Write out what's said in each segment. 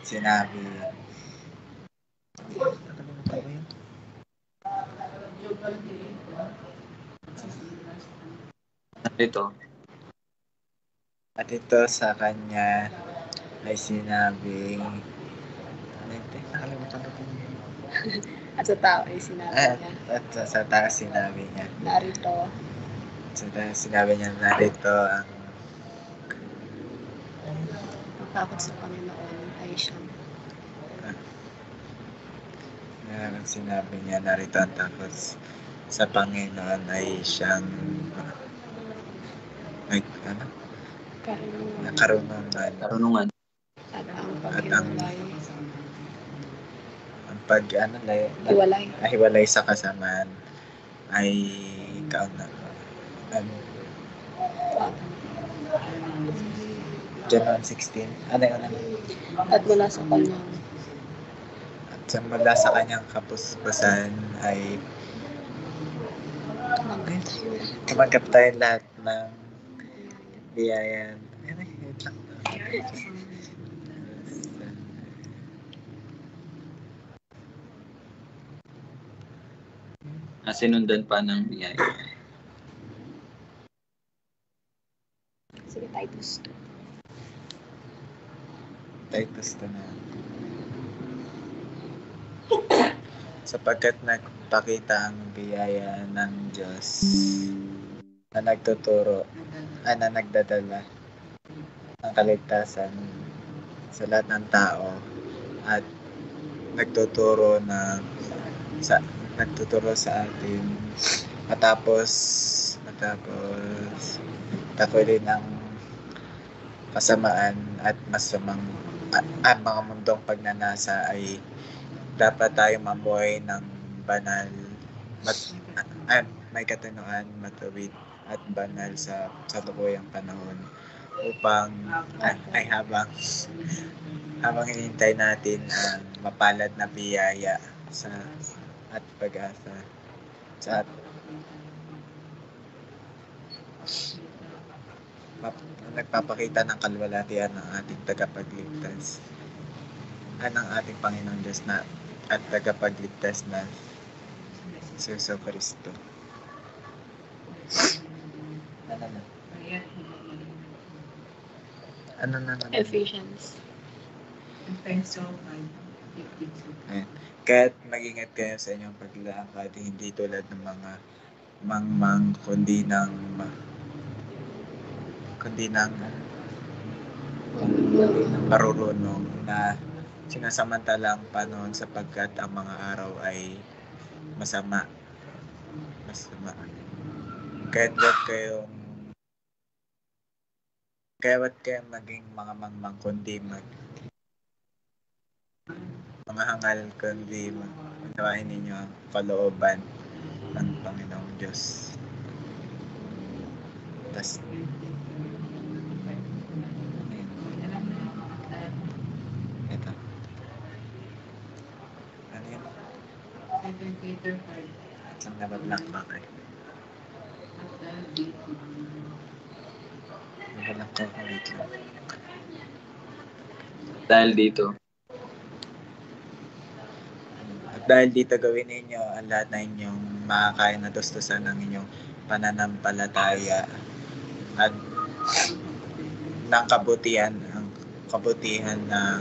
sinabi, nakalimutan ko yun. At ito sa kanya ay sinabing, nakalimutan ko yun. At sa tao ay sinabi niya. At sa tao sinabi niya. Narito. Sa tao sinabi niya, narito ang Pagkakot sa Panginoon ay siyang. ang sinabi niya, narito ang takot sa Panginoon ay siyang karunungan. At ang paghiwalay. Hiwalay sa kasamaan ay John 1:16. Ano yun? At mula sa kanyang. At mula sa kanyang kapuspusan ay tumanggap tayo lahat ng biyayan. Sinundan pa ng biyaya. Sige, Titus 2 na. Sapagkat nagpakita ang biyaya ng Diyos na na nagdadala ng kaligtasan sa lahat ng tao at nagtuturo sa atin matapos takwilin ng kasamaan at masamang mga mundong pagnanasa ay dapat tayo mamuhay ng banal may katinoan, matuwid at banal sa tuluyang panahon upang habang hinihintay natin ang mapalad na biyaya at pag-asa sa nagpapakita ng kalwalhatian ng ating tagapagligtas ng ating Panginoong Diyos at tagapagligtas na si Jesu Cristo. Ano na? Ephesians. Kaya't mag-ingat kayo sa inyong paglalakad, hindi tulad ng mga mangmang kundi ng marurunong na sinasamantalang panahon sapagkat ang mga araw ay masama. Kaya wag kayong maging mga mangmang kundi mga hangal kundi unawain ninyo ang kalooban ng Panginoong Diyos. Ito. Ano yun? Isang nabablank ba kayo? Nabablank ko ako dito. Dahil dito. Dahil dito gawin ninyo ang lahat na inyong makakaya na tustusan ng inyong pananampalataya at ng kabutihan ng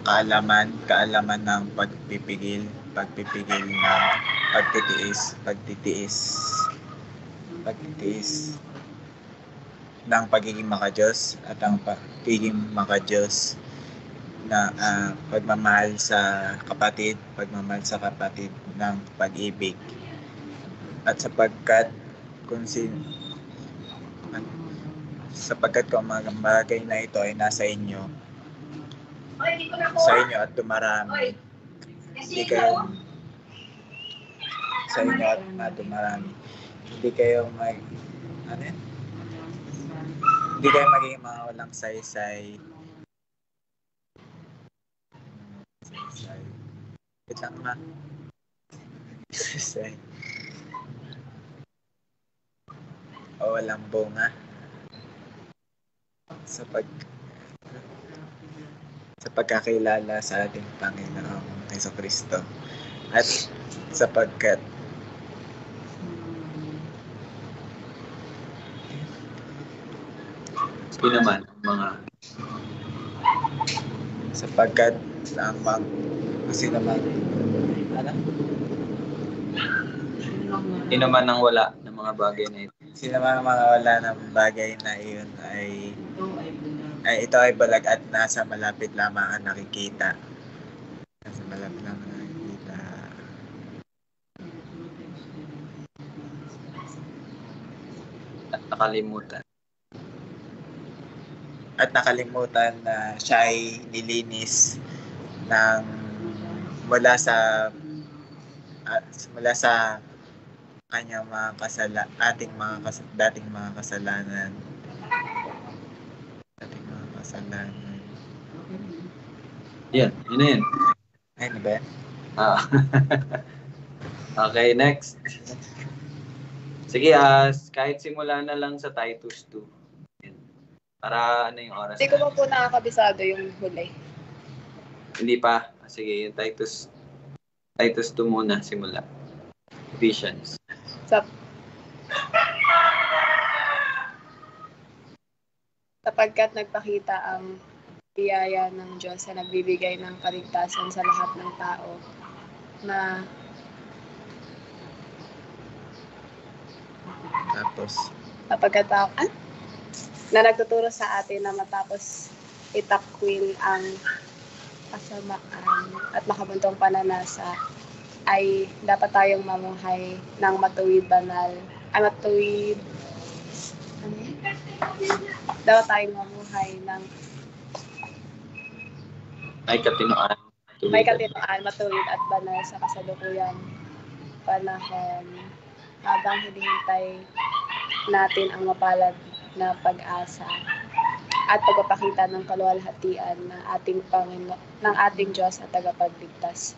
kaalaman ng pagpipigil ng pagtitiis ng pagiging makadiyos at ang pagiging makadiyos na pagmamahal sa kapatid ng pag-ibig at sapagkat kung mga bagay na ito ay nasa inyo at dumarami hindi kayo magiging mga walang saysay. Wait lang ma. O walang bunga. sa pagkakilala sa ating Panginoong Jesucristo. At sapagkat Yun naman, mga sapagkat ang kasi naman ano? yun naman ang wala ng mga bagay na ito. Sino mga wala ng bagay na iyon ay ito ay balag at nasa malapit lamang ang nakikita. Nasa malapit lamang ang nakikita. At nakalimutan. At nakalimutan na siya ay nilinis ng mula sa kanyang mga dating mga kasalanan. Dating mga kasalanan. Yan, yun na yun. Ay, ano ba yan? Okay, next. Sige, kahit simula na lang sa Titus 2. Yan. Para ano yung oras Hindi ko pa po nakakabisado yung huli. Hindi pa. Sige, yung Titus 2 muna, simula. Ephesians. Sapagkat nagpakita ang biyaya ng Diyos na nagbibigay ng kaligtasan sa lahat ng tao na tapos na nagtuturo sa atin na matapos itakwil ang kasamaan at makabuntong pananasa ay dapat tayong mamuhay ng dapat tayong mamuhay ng may katinoan, matuwid at banal sa kasalukuyang panahon habang hinihintay natin ang mapalad na pag-asa at pagpapakita ng kaluwalhatian ng ating Diyos at tagapagligtas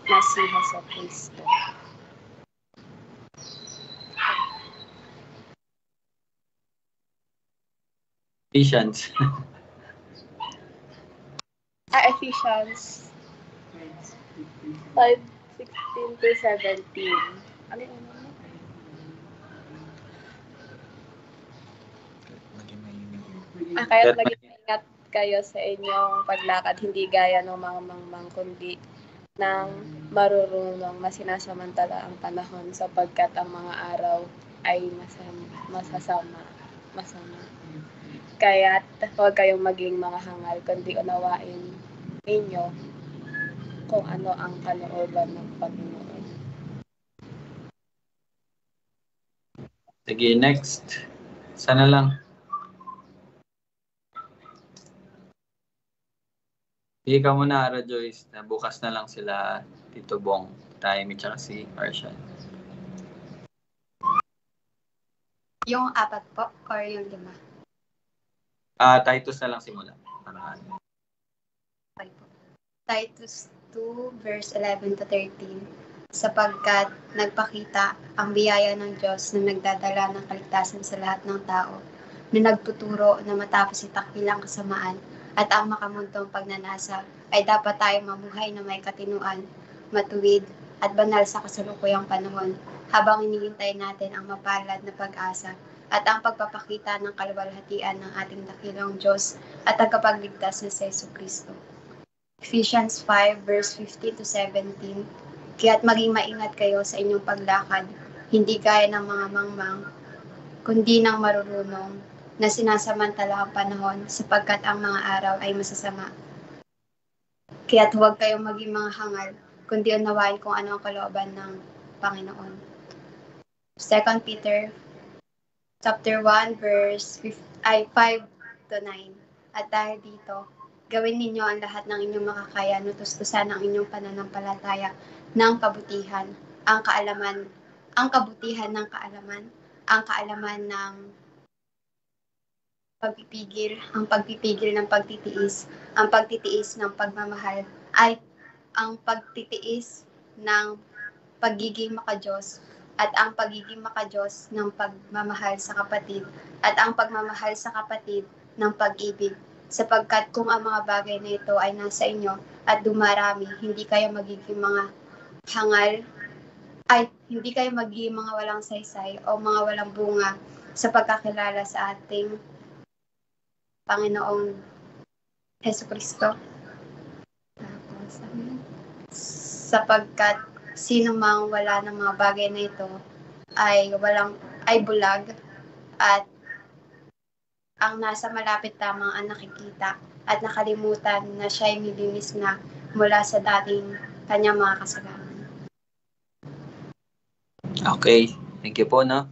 na si Jesucristo. Ephesians. Ephesians 5:16 to 17. Ano yun? Kaya't maging ingat kayo sa inyong paglakad, hindi gaya ng mga mangmang, kundi ng marurunong na sinasamantala ang panahon sapagkat ang mga araw ay masama. Kaya't huwag kayong maging mga hangal, kundi unawain ninyo kung ano ang kalooban ng Panginoon. Sige, next. Sana lang. Sige ka muna, Ara Joyce. Bukas na lang sila Tito Bong, Taimi, tsaka si Arshan. Yung 4 po or yung 5? Titus na lang simula. Okay po. Titus 2 verse 11 to 13. Sapagkat nagpakita ang biyaya ng Diyos na nagdadala ng kaligtasan sa lahat ng tao, na nagtuturo na matapos itakwil ang kasamaan at ang makamuntong pagnanasa ay dapat tayong mamuhay na may katinuan, matuwid at banal sa kasalukuyang panahon habang hinihintay natin ang mapalad na pag-asa at ang pagpapakita ng kaluwalhatian ng ating dakilang Diyos at tagapagligtas na si Jesucristo. Ephesians 5 verse 15 to 17. Kaya't maging maingat kayo sa inyong paglakad, hindi gaya ng mga mangmang, kundi ng marurunong na sinasamantala ang panahon sapagkat ang mga araw ay masasama. Kaya't huwag kayong maging mga hangal, kundi unawain kung ano ang kalooban ng Panginoon. 2 Peter chapter 1 verse 5 to 9. At dahil dito, gawin ninyo ang lahat ng inyong makakaya, nutustusan ang inyong pananampalataya ng kabutihan, ang kabutihan ng kaalaman, ang kaalaman ng pagpipigil, ang pagpipigil ng pagtitiis, ang pagtitiis ng pagmamahal, ay ang pagtitiis ng pagiging makadiyos, at ang pagiging makadiyos ng pagmamahal sa kapatid, at ang pagmamahal sa kapatid ng pag-ibig, sapagkat kung ang mga bagay na ito ay nasa inyo at dumarami, hindi kayo magiging mga hangal, ay hindi kayo magiging mga walang saysay o mga walang bunga sa pagkakilala sa ating Panginoong Hesukristo. Tapos, sapagkat sino mang wala ng mga bagay na ito ay bulag, at ang nasa malapit lamang ang nakikita at nakalimutan na siya ay nilinis na mula sa dating kanyang mga kasalanan. Okay, thank you po, no?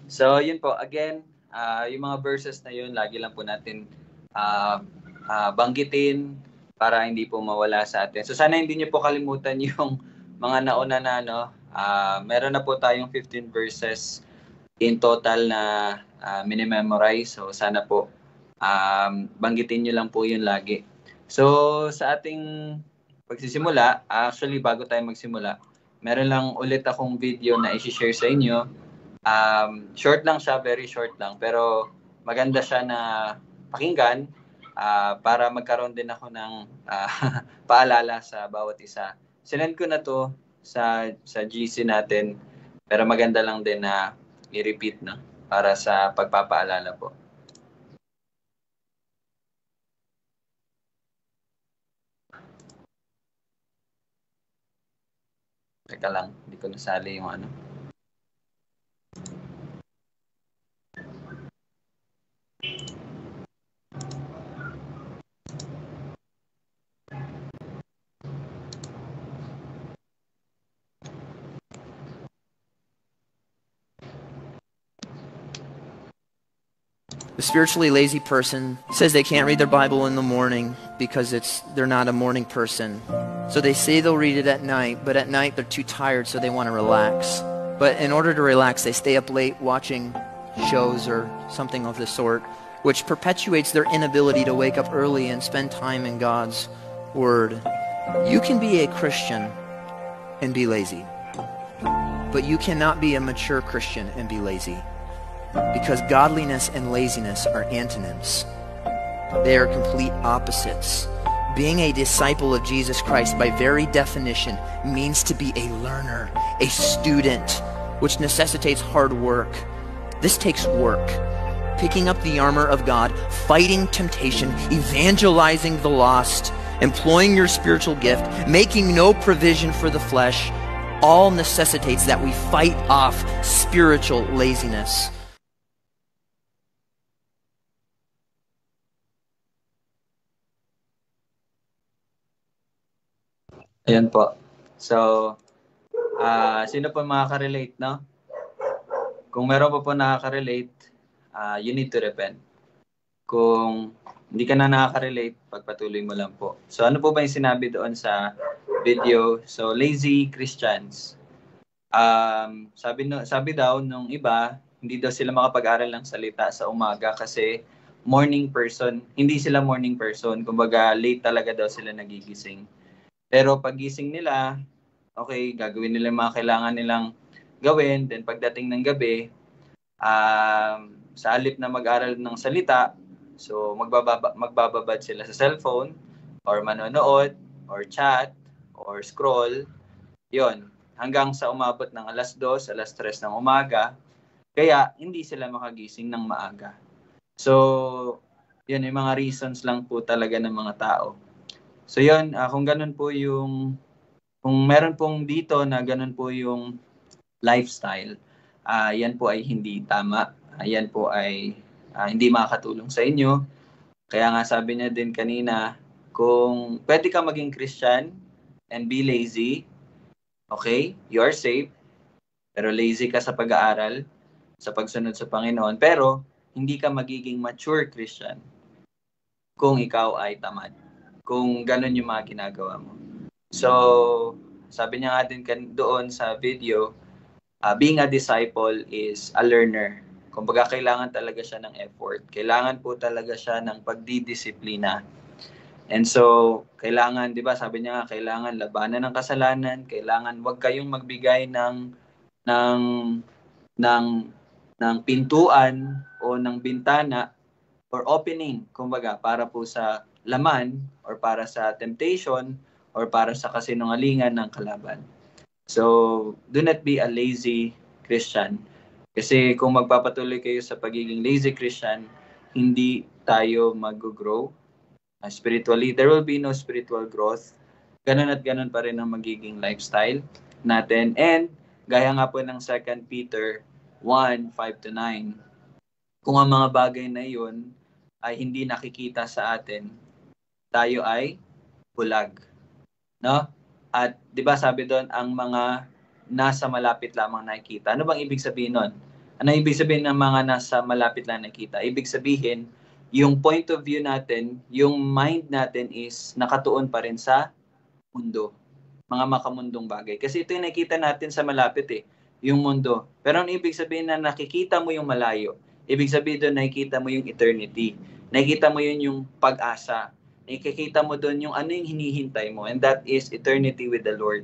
So, yun po, again, yung mga verses na yun, lagi lang po natin banggitin para hindi po mawala sa atin. So, sana hindi nyo po kalimutan yung mga nauna na, no? Meron na po tayong 15 verses in total na minimemorize. So, sana po banggitin nyo lang po yun lagi. So, sa ating pagsisimula, actually, bago tayo magsimula, meron lang ulit akong video na i-share sa inyo. Short lang siya, very short lang. Pero maganda siya na pakinggan para magkaroon din ako ng paalala sa bawat isa. Sinend ko na to sa GC natin. Pero maganda lang din na i-repeat, no? Para sa pagpapaalala po. Teka lang, hindi ko nasali yung ano. The spiritually lazy person says they can't read their Bible in the morning because they're not a morning person. So they say they'll read it at night, but at night they're too tired, so they want to relax. But in order to relax, they stay up late watching shows or something of the sort, which perpetuates their inability to wake up early and spend time in God's Word. You can be a Christian and be lazy, but you cannot be a mature Christian and be lazy. Because godliness and laziness are antonyms. They are complete opposites. Being a disciple of Jesus Christ, by very definition, means to be a learner, a student, which necessitates hard work. This takes work. Picking up the armor of God, fighting temptation, evangelizing the lost, employing your spiritual gift, making no provision for the flesh, all necessitates that we fight off spiritual laziness. Ayan po. So, sino po makaka-relate, no? Kung meron po nakaka-relate, you need to repent. Kung hindi ka na nakaka-relate, pagpatuloy mo lang po. So, ano po ba yung sinabi doon sa video? So, lazy Christians. Sabi daw nung iba, hindi daw sila makapag-aral ng salita sa umaga kasi morning person. Hindi sila morning person. Kumbaga, late talaga daw sila nagigising. Pero pagising nila, okay, gagawin nila yung mga kailangan nilang gawin. Then pagdating ng gabi, sa halip na mag-aral ng salita, so magbababad sila sa cellphone, or manonood, or chat, or scroll. Yon, hanggang sa umabot ng alas 2, alas 3 ng umaga. Kaya hindi sila makagising ng maaga. So, yun yung mga reasons lang po talaga ng mga tao. So yun, kung ganun po kung meron pong dito na ganun po yung lifestyle, yan po ay hindi tama. Yan po ay hindi makakatulong sa inyo. Kaya nga sabi niya din kanina, kung pwede ka maging Christian and be lazy, okay, you are safe, pero lazy ka sa pag-aaral, sa pagsunod sa Panginoon, pero hindi ka magiging mature Christian kung ikaw ay tamad. Kung ganun yung mga ginagawa mo. So, sabi niya nga din doon sa video, being a disciple is a learner. Kumbaga, kailangan talaga siya ng effort. Kailangan po talaga siya ng pagdidisiplina. And so, kailangan, di ba, sabi niya nga, kailangan labanan ng kasalanan, kailangan wag kayong magbigay ng pintuan o ng bintana or opening, kumbaga, para po sa laman or para sa temptation or para sa kasinungalingan ng kalaban. So, do not be a lazy Christian. Kasi kung magpapatuloy kayo sa pagiging lazy Christian, hindi tayo mag-grow spiritually. There will be no spiritual growth. Ganun at ganun pa rin ang magiging lifestyle natin. And gaya nga po ng 2 Peter 1:5-9, kung ang mga bagay na iyon ay hindi nakikita sa atin, tayo ay bulag. No? At 'di ba sabi doon, ang mga nasa malapit lamang nakikita. Ano bang ibig sabihin nun? Ano ibig sabihin ng mga nasa malapit lang nakikita? Ibig sabihin, yung point of view natin, yung mind natin is nakatuon pa rin sa mundo. Mga makamundong bagay. Kasi ito yung nakikita natin sa malapit yung mundo. Pero ang ibig sabihin na nakikita mo yung malayo, ibig sabihin doon nakikita mo yung eternity. Nakikita mo yun yung pag-asa. Nakikita mo doon yung ano yung hinihintay mo, and that is eternity with the Lord.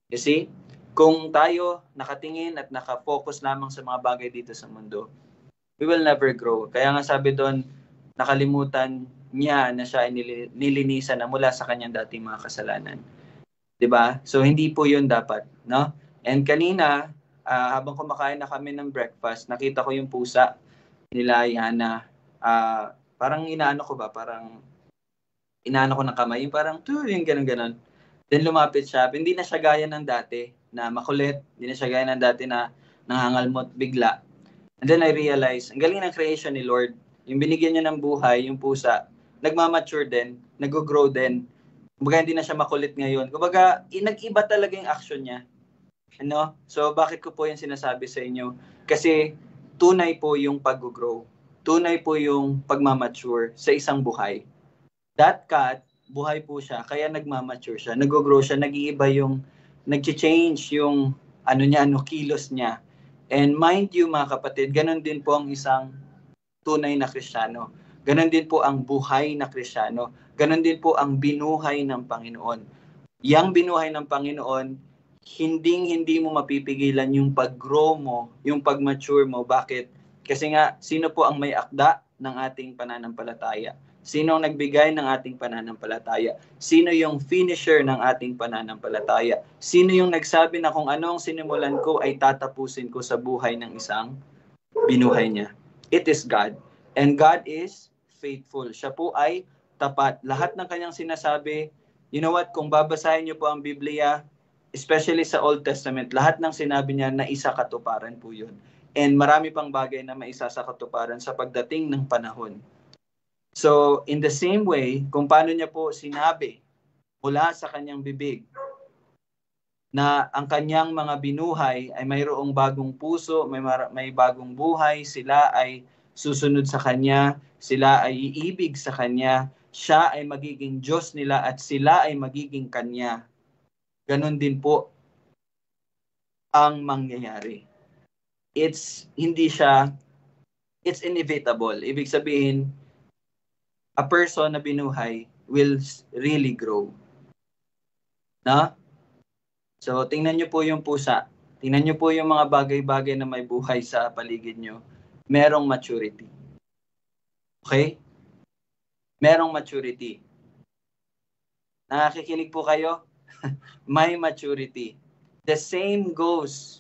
You see? Kung tayo nakatingin at nakafocus lamang sa mga bagay dito sa mundo, we will never grow. Kaya nga sabi doon, nakalimutan niya na siya ay nilinisan na mula sa kanyang dating mga kasalanan. 'Di ba? So hindi po 'yun dapat, no? And kanina, habang kumakain na kami ng breakfast, nakita ko yung pusa nila Yana. Parang parang inaano ko ng kamay, yung parang yung ganun-ganun. Then lumapit siya, hindi na siya gaya ng dati na makulit, hindi na siya gaya ng dati na nangangalmot bigla. And then I realized, ang galing ng creation ni Lord, yung binigyan niya ng buhay, yung pusa, nagmamature din, nag-grow din. Kumbaga hindi na siya makulit ngayon. Kumbaga, nag-iba talaga yung action niya. Ano? So bakit ko po yung sinasabi sa inyo? Kasi tunay po yung pag-grow. Tunay po yung pagmamature sa isang buhay. That cat, buhay po siya, kaya nagmamature siya, nag-grow siya, nag-iiba yung, nag-change yung kilos niya. And mind you mga kapatid, ganun din po ang isang tunay na Kristiyano. Ganun din po ang buhay na Kristiyano. Ganun din po ang binuhay ng Panginoon. Yang binuhay ng Panginoon, hindi mo mapipigilan yung pag-grow mo, yung pag-mature mo. Bakit? Kasi nga, sino po ang may akda ng ating pananampalataya? Sino ang nagbigay ng ating pananampalataya? Sino yung finisher ng ating pananampalataya? Sino yung nagsabi na kung ano ang sinimulan ko ay tatapusin ko sa buhay ng isang binuhay niya? It is God. And God is faithful. Siya po ay tapat. Lahat ng kanyang sinasabi, you know what, kung babasahin niyo po ang Biblia, especially sa Old Testament, lahat ng sinabi niya na isa katuparan po yun. And marami pang bagay na maisa sa katuparan sa pagdating ng panahon. So, in the same way, kung paano niya po sinabi mula sa kanyang bibig na ang kanyang mga binuhay ay mayroong bagong puso, may bagong buhay, sila ay susunod sa kanya, sila ay iibig sa kanya, siya ay magiging Diyos nila at sila ay magiging kanya. Ganon din po ang mangyayari. It's inevitable. Ibig sabihin, a person na binuhay will really grow. No? So, tingnan nyo po yung pusa. Tingnan nyo po yung mga bagay-bagay na may buhay sa paligid nyo. Merong maturity. Okay? Merong maturity. Nakikinig po kayo? May maturity. The same goes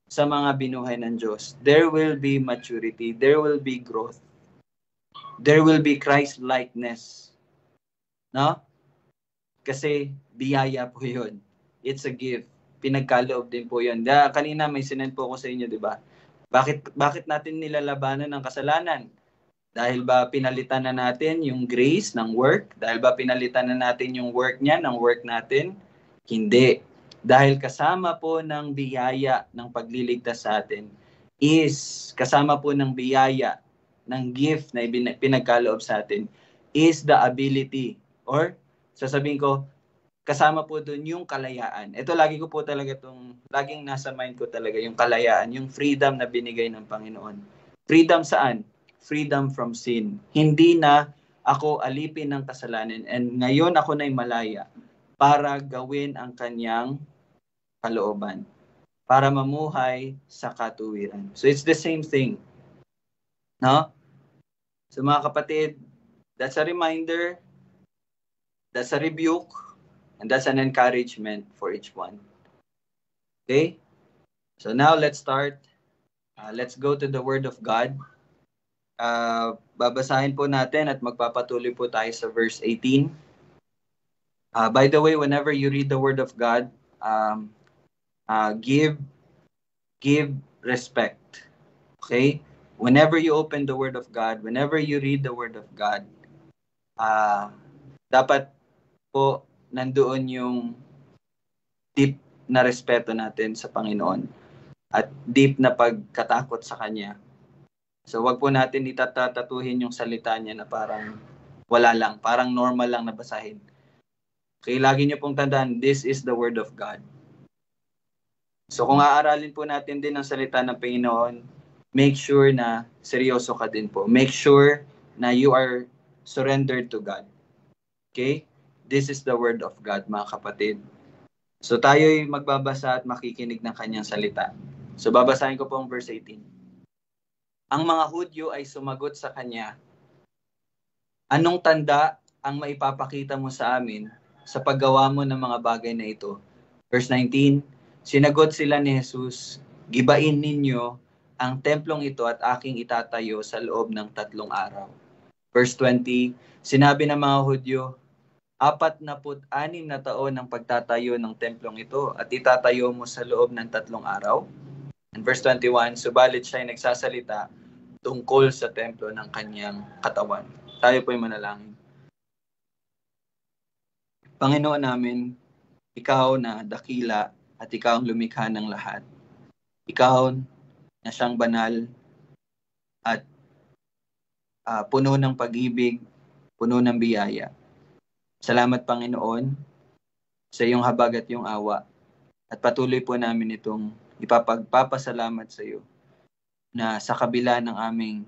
sa mga binuhay ng Diyos. There will be maturity. There will be growth. There will be Christ-likeness. No? Kasi biyaya po yun. It's a gift. Pinagkaloob din po yun. Kanina may sinend po ako sa inyo, di ba? Bakit natin nilalabanan ng kasalanan? Dahil ba pinalitan na natin yung grace ng work? Dahil ba pinalitan na natin yung work niya ng work natin? Hindi. Dahil kasama po ng biyaya ng pagliligtas sa atin is kasama po ng biyaya ng gift na pinagkaloob sa atin is the ability, or sasabihin ko, kasama po doon yung kalayaan. Ito lagi ko po talaga laging nasa mind ko talaga yung kalayaan, yung freedom na binigay ng Panginoon. Freedom saan? Freedom from sin. Hindi na ako alipin ng kasalanan and ngayon ako na'y malaya para gawin ang kanyang kalooban, para mamuhay sa katuwiran. So it's the same thing. No? So mga kapatid, that's a reminder, that's a rebuke, and that's an encouragement for each one. Okay? So now let's start. Let's go to the Word of God. Babasahin po natin at magpapatuloy po tayo sa verse 18. By the way, whenever you read the Word of God, give respect. Okay? Whenever you open the Word of God, whenever you read the Word of God, dapat po nandoon yung deep na respeto natin sa Panginoon at deep na pagkatakot sa Kanya. So wag po natin itatatuhin yung salita niya na parang wala lang, parang normal lang na basahin. Okay, lagi niyo pong tandaan, this is the Word of God. So kung aaralin po natin din ang salita ng Panginoon, make sure na seryoso ka din po. Make sure na you are surrendered to God. Okay? This is the Word of God, mga kapatid. So tayo'y magbabasa at makikinig ng kanyang salita. So babasahin ko po ang verse 18. Ang mga Hudyo ay sumagot sa kanya, anong tanda ang maipapakita mo sa amin sa paggawa mo ng mga bagay na ito? Verse 19, sinagot sila ni Jesus, gibain ninyo ang templong ito at aking itatayo sa loob ng 3 araw. Verse 20, sinabi ng mga Hudyo, 46 na taon ang pagtatayo ng templong ito at itatayo mo sa loob ng 3 araw. And verse 21, subalit siya ay nagsasalita tungkol sa templo ng kanyang katawan. Tayo po ay manalangin. Panginoon namin, ikaw na dakila at ikaw ang lumikha ng lahat. Ikaw na siyang banal at puno ng pag-ibig, puno ng biyaya. Salamat Panginoon sa iyong habag at iyong awa at patuloy po namin itong ipapagpapasalamat sa iyo na sa kabila ng aming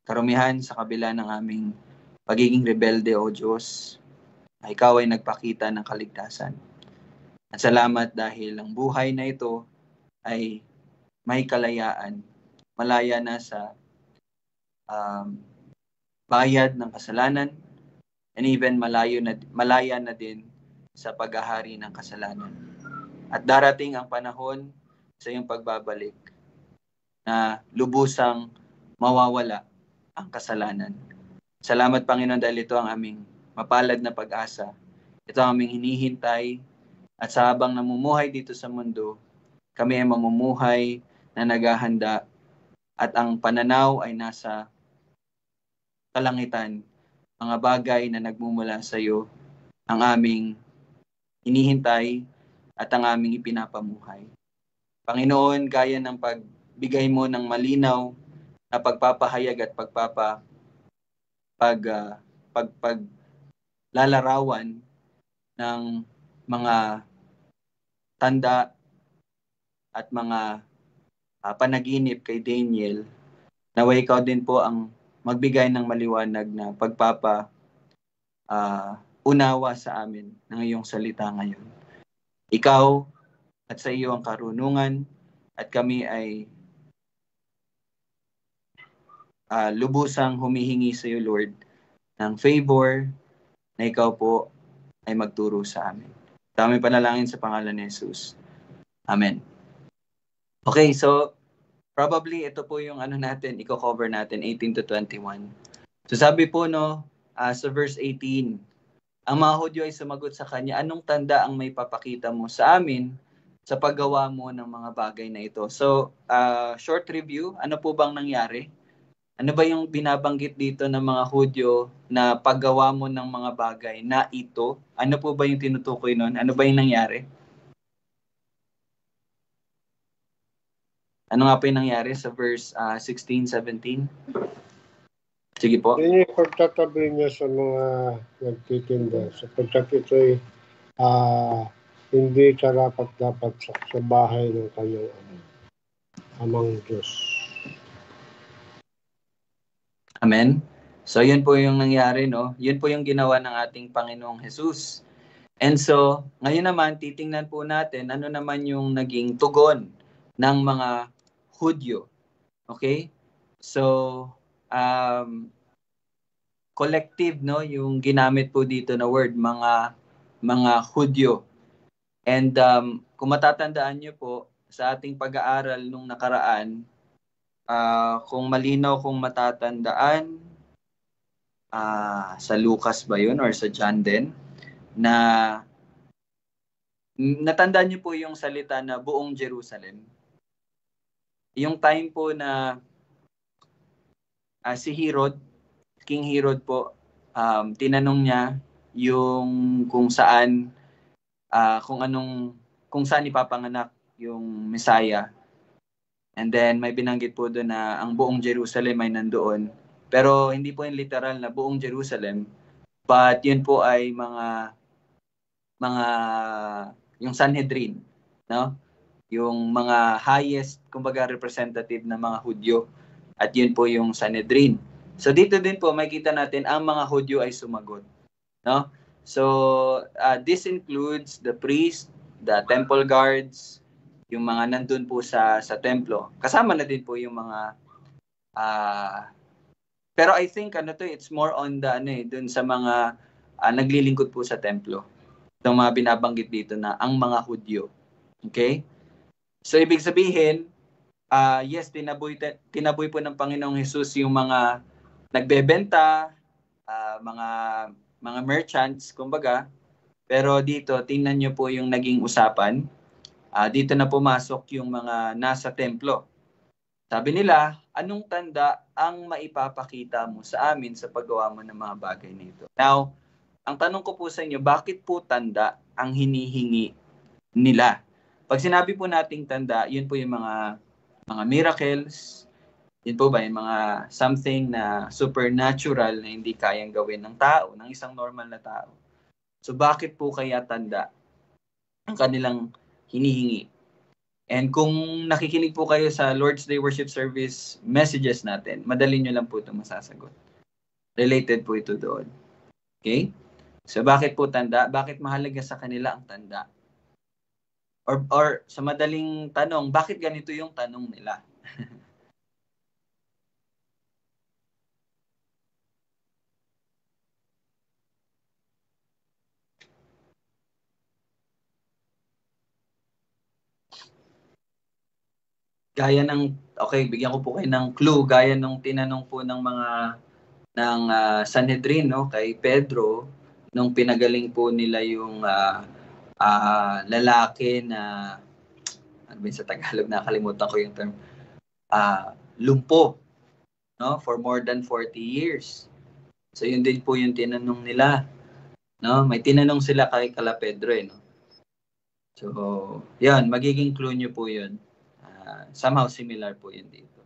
karumihan, sa kabila ng aming pagiging rebelde o Diyos, ikaw ay nagpakita ng kaligtasan. At salamat dahil ang buhay na ito ay may kalayaan, malaya na sa bayad ng kasalanan, and even malaya na din sa paghahari ng kasalanan. At darating ang panahon sa iyong pagbabalik na lubusang mawawala ang kasalanan. Salamat Panginoon dahil ito ang aming mapalad na pag-asa. Ito ang aming hinihintay at sa habang namumuhay dito sa mundo, kami ay mamumuhay na naghahanda at ang pananaw ay nasa kalangitan. Mga bagay na nagmumula sa iyo ang aming hinihintay at ang aming ipinapamuhay. Panginoon, gaya ng pagbigay mo ng malinaw na pagpapahayag at paglalarawan ng mga tanda at mga panaginip kay Daniel, naway ikaw din po ang magbigay ng maliwanag na unawa sa amin ng iyong salita ngayon. Ikaw at sa iyo ang karunungan at kami ay lubusang humihingi sa iyo, Lord, ng favor na ikaw po ay magturo sa amin. Dami panalangin sa pangalan ni Jesus. Amen. Okay, so probably ito po yung i-cover natin, 18 to 21. So sabi po sa verse 18, ang mga Hudyo ay sumagot sa kanya, anong tanda ang may papakita mo sa amin sa paggawa mo ng mga bagay na ito? So, short review, ano po bang nangyari? Ano ba yung binabanggit dito ng mga Hudyo na paggawa mo ng mga bagay na ito? Ano po ba yung tinutukoy nun? Ano ba yung nangyari? Ano nga po yung nangyari sa verse 16, 17? Sige po. Yun yung pagtatabi niya sa mga nagtitinda sapagkat ito'y hindi karapat-dapat sa bahay ng kanyang amang Diyos. Amen. So yun po yung nangyari, no? Yun po yung ginawa ng ating Panginoong Jesus. And so, ngayon naman, titingnan po natin ano naman yung naging tugon ng mga Hudyo. Okay? So, collective, no, yung ginamit po dito na word, mga Hudyo. And kung matatandaan niyo po sa ating pag-aaral nung nakaraan, kung malinaw kung matatandaan, sa Lucas ba yun or sa John din, na natandaan niyo po yung salita na buong Jerusalem. Yung time po na si Herod, King Herod po, tinanong niya yung kung saan ipapanganak yung Messiah. And then may binanggit po doon na ang buong Jerusalem ay nandoon. Pero hindi po yung literal na buong Jerusalem, but yun po ay mga yung Sanhedrin, no? Yung mga highest, kumbaga representative na mga Hudyo. At yun po yung Sanhedrin. So dito din po makita natin ang mga Hudyo ay sumagot, no? So this includes the priest, the temple guards, yung mga nandun po sa templo. Kasama na din po yung mga pero I think it's more on the dun sa mga naglilingkod po sa templo. Itong mga binabanggit dito na ang mga Hudyo. Okay? So ibig sabihin, yes, tinaboy po ng Panginoong Hesus yung mga nagbebenta, mga merchants, kumbaga. Pero dito, tingnan nyo po yung naging usapan. Dito na pumasok yung mga nasa templo. Sabi nila, anong tanda ang maipapakita mo sa amin sa paggawa mo ng mga bagay nito? Now, ang tanong ko po sa inyo, bakit po tanda ang hinihingi nila? Pag sinabi po nating tanda, yun po yung mga miracles, yun po ba yung mga something na supernatural na hindi kayang gawin ng tao, ng isang normal na tao. So bakit po kaya tanda ang kanilang hinihingi? And kung nakikinig po kayo sa Lord's Day Worship Service messages natin, madali nyo lang po ito masasagot. Related po ito doon. Okay? So bakit po tanda? Bakit mahalaga sa kanila ang tanda? Or sa madaling tanong, bakit ganito yung tanong nila? Bigyan ko po kayo ng clue, gaya ng tinanong po ng Sanhedrin, no, kay Pedro, nung pinagaling po nila yung lalaki na, ano ba sa Tagalog, nakalimutan ko yung term, lumpo, no, for more than 40 years. So yun din po yung tinanong nila, no, may tinanong sila kay Pedro, no. So, yan, magiging clue nyo po yun. Somehow similar po yun dito.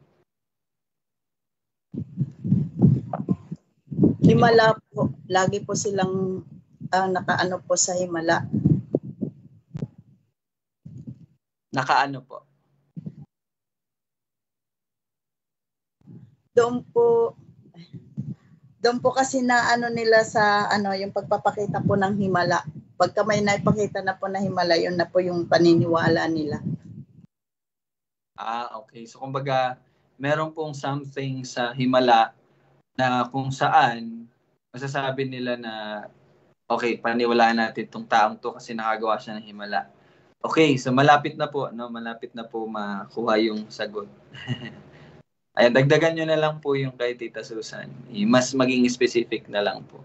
Himala po, lagi po silang nakaano po sa himala. Nakaano po? Doon po kasi na ano nila sa yung pagpapakita po ng himala. Pagka may naipakita na po na himala, yun na po yung paniniwala nila. Okay. So kumbaga, meron pong something sa himala na kung saan masasabi nila na okay, paniwalaan natin itong taong to kasi nakagawa siya ng himala. Okay, so malapit na po, no? Malapit na po makuha yung sagot. Ayan, dagdagan nyo na lang po yung kay Tita Susan. Mas maging specific na lang po.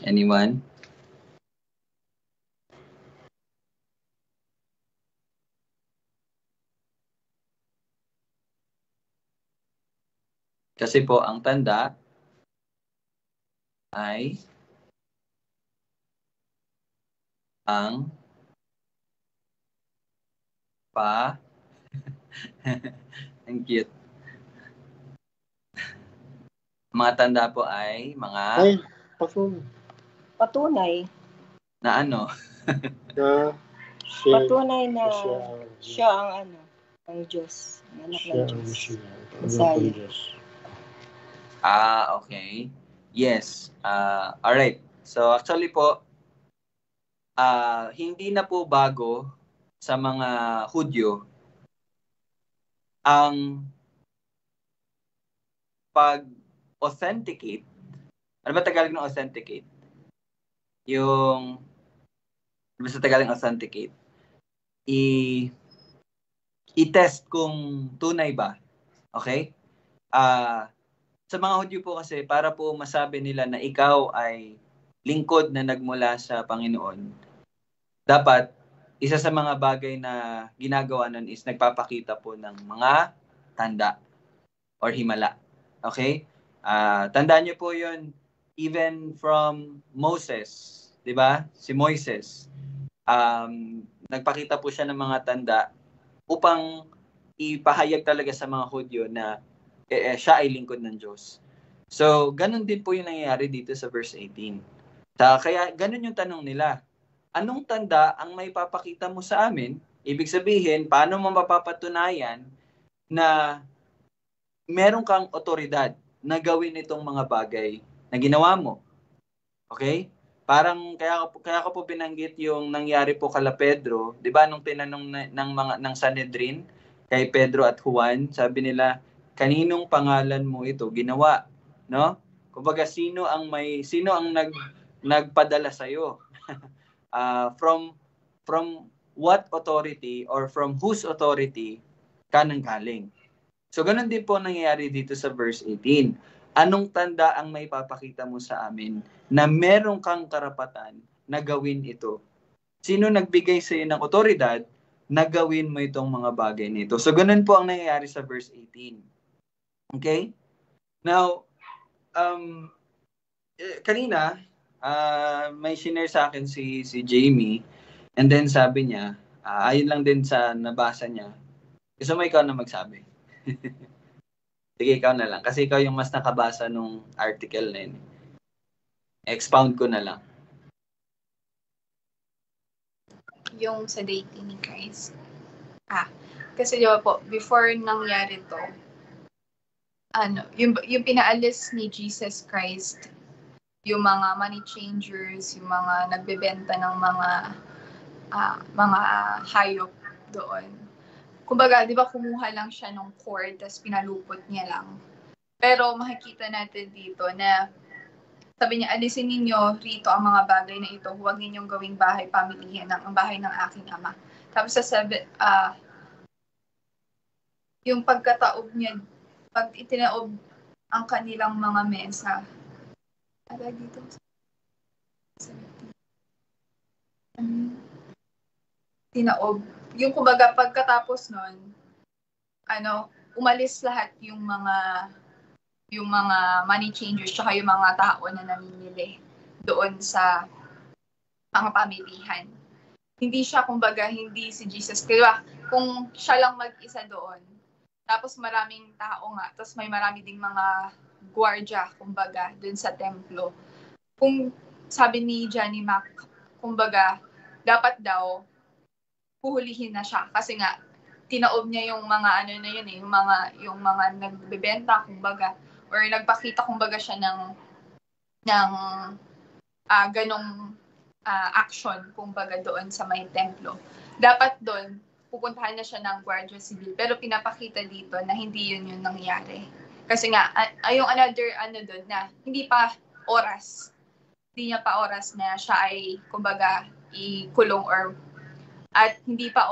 Anyone? Kasi po ang tanda ay ang ang cute. Mga tanda po ay mga patunay na ano? patunay na siya ang ang Diyos, ang anak ng Diyos. Okay. Yes. All right. So actually po hindi na po bago sa mga Hudyo ang pag-authenticate. Ano ba Tagalog ng authenticate? Ano ba sa Tagalog ng authenticate? I-test kung tunay ba. Okay? Sa mga Hudyo po kasi, para po masabi nila na ikaw ay lingkod na nagmula sa Panginoon, dapat isa sa mga bagay na ginagawa nun is nagpapakita po ng mga tanda or himala. Okay? Tandaan niyo po yun, even from Moses, di ba? Si Moises, nagpakita po siya ng mga tanda upang ipahayag talaga sa mga Hudyo na siya ay lingkod ng Diyos. So, ganun din po yung nangyayari dito sa verse 18. Kaya ganun yung tanong nila. Anong tanda ang may papakita mo sa amin? Ibig sabihin, paano mo mapapatunayan na meron kang otoridad na gawin itong mga bagay na ginawa mo? Okay? Parang kaya ko po binanggit yung nangyari po kala Pedro, 'di ba, nung tinanong ng Sanhedrin kay Pedro at Juan, sabi nila, kaninong pangalan mo ito ginawa, no? Kumbaga sino ang nagpadala sa iyo? From what authority or from whose authority ka nanggaling? So ganun din po nangyayari dito sa verse 18. Anong tanda ang may papakita mo sa amin na meron kang karapatan na gawin ito? Sino nagbigay sa iyo ng otoridad na gawin mo itong mga bagay nito? So ganun po ang nangyayari sa verse 18. Okay? Now, kanina, may share sa akin si Jamie, and then sabi niya, ayun lang din sa nabasa niya, gusto mo ikaw na magsabi? Sige, ikaw na lang. Kasi ikaw yung mas nakabasa nung article na yun. Expound ko na lang. Yung sa deity ni Christ. Kasi diba po, before nangyari to, yung pinaalis ni Jesus Christ, yung mga money changers, yung mga nagbebenta ng mga hayop doon. Kumbaga, di ba kumuha lang siya ng cord, tapos pinalupot niya lang. Pero makikita natin dito na sabi niya, alisin ninyo rito ang mga bagay na ito, huwag ninyong gawing bahay pamilihan ang bahay ng aking ama. Tapos yung pagkataob niya, pag itinaob ang kanilang mga mesa, dito, tinaob. Yung kumbaga pagkatapos nun, umalis lahat yung mga money changers tsaka yung mga tao na namimili doon sa mga pamilihan. Hindi siya, kumbaga, hindi si Jesus. Kaya kung siya lang mag-isa doon, tapos maraming tao nga, tapos may marami ding mga gwardiya, kumbaga, doon sa templo. Kung sabi ni Johnny Mac, kumbaga, dapat daw puhulihin na siya kasi nga tinaob niya yung mga yung mga nagbebenta, kumbaga, or nagpakita, kumbaga, siya ng ganong action, kumbaga, doon sa may templo. Dapat doon pupuntahan na siya ng Guardia Civil, pero pinapakita dito na hindi yun yung nangyari. Kasi nga, yung another doon na hindi niya pa oras na siya ay, kumbaga, ikulong at hindi pa